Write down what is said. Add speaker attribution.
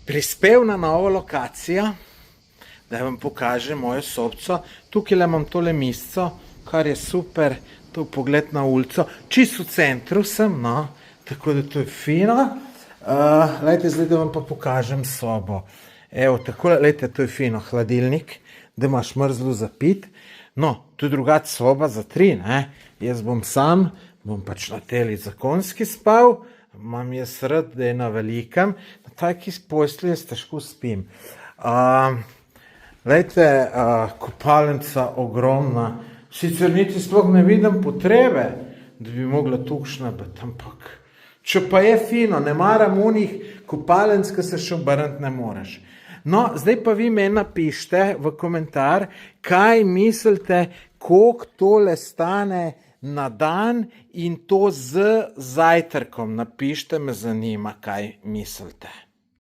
Speaker 1: prispel na novo lokacijo, da vam pokažem mojo sobico. Tukaj imam tole misco, kar je super, to pogled na ulico. Čisto v centru sem, no, tako da to je fino. Lejte, zdaj da vam pa pokažem sobo. Evo, tako, lejte, to je fino, hladilnik, da imaš mrzlo za pit. No, to je drugače soba za 3, ne. Jaz bom sam, bom pač na teli zakonski spal, imam jaz rad, da je na velikem, na taki postelji jaz težko spim. Lejte, kopalnica ogromna, sicer niti sploh ne vidim potrebe, da bi mogla tukšna biti, ampak če pa je fino, ne maram unih kopalnic, ki se še obrniti ne moreš. No, zdaj pa vi meni napište v komentar, kaj mislite, koliko tole stane na dan in to z zajtrkom. Napište, me zanima, kaj mislite.